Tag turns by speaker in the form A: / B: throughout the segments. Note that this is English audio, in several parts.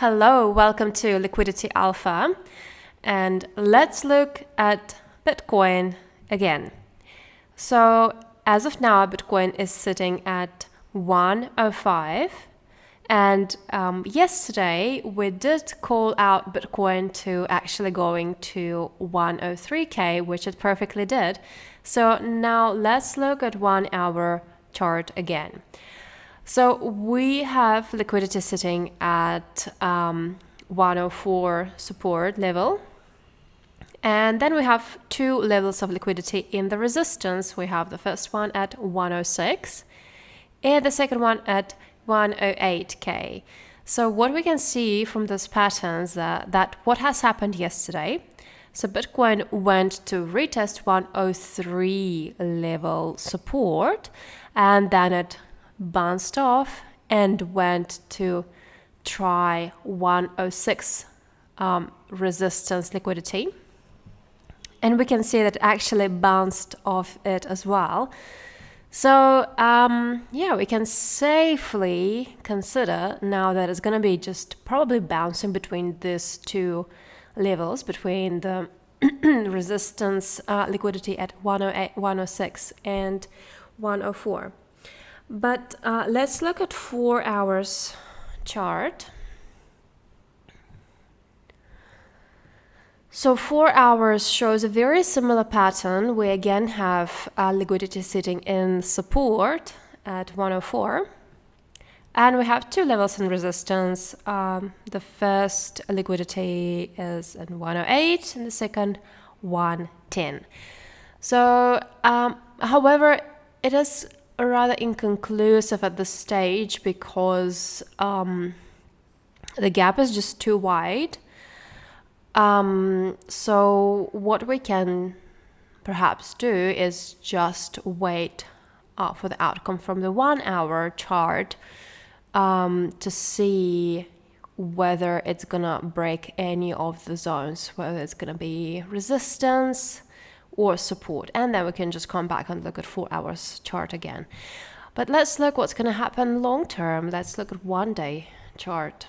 A: Hello, welcome to Liquidity Alpha, and let's look at Bitcoin again. So as of now, Bitcoin is sitting at 105, and yesterday we did call out Bitcoin to actually going to 103k, which it perfectly did. So now let's look at 1 hour chart again. So we have liquidity sitting at 104 support level. And then we have two levels of liquidity in the resistance. We have the first one at 106 and the second one at 108k. So what we can see from those patterns that what has happened yesterday. So Bitcoin went to retest 103 level support, and then it bounced off and went to try 106 resistance liquidity, and we can see that it actually bounced off it as well. So we can safely consider now that it's going to be just probably bouncing between these two levels, between the resistance liquidity at 108, 106 and 104. But let's look at 4 hours chart. So 4 hours shows a very similar pattern. We again have liquidity sitting in support at 104. And we have two levels in resistance. The first liquidity is at 108 and the second 110. So, however, it is rather inconclusive at this stage because the gap is just too wide. So what we can perhaps do is just wait for the outcome from the 1 hour chart to see whether it's gonna break any of the zones, whether it's gonna be resistance or support, and then we can just come back and look at 4 hours chart again. But let's look what's going to happen long term. Let's look at 1 day chart.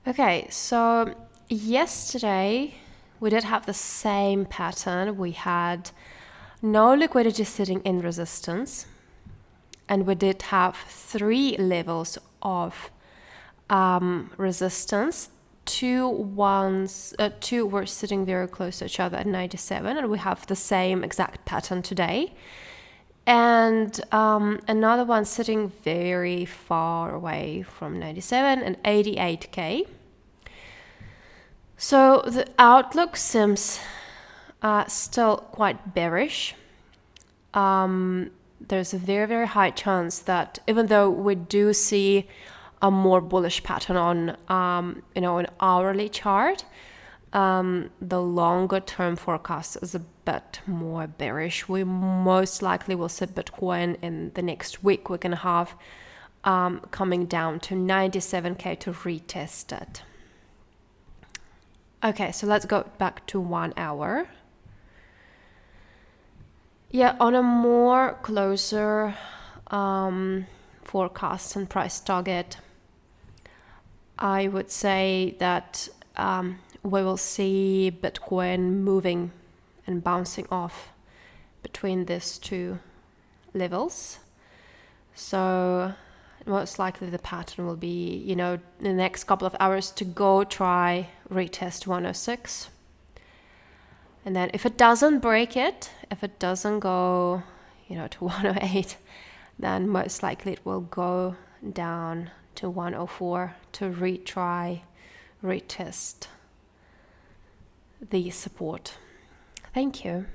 A: Okay, so yesterday we did have the same pattern. We had no liquidity sitting in resistance, and we did have three levels of resistance. Two were sitting very close to each other at 97, and we have the same exact pattern today. And another one sitting very far away from 97 and 88k. So the outlook seems still quite bearish. There's a very, very high chance that even though we do see a more bullish pattern on an hourly chart, the longer term forecast is a bit more bearish. We most likely will see Bitcoin in the next week. We're gonna have coming down to 97k to retest it. Okay, so let's go back to 1 hour. Yeah, on a more closer forecast and price target, I would say that we will see Bitcoin moving and bouncing off between these two levels. So most likely the pattern will be, in the next couple of hours to go try retest 106. And then if it doesn't break it, if it doesn't go, to 108, then most likely it will go down to 104 to retest the support. Thank you.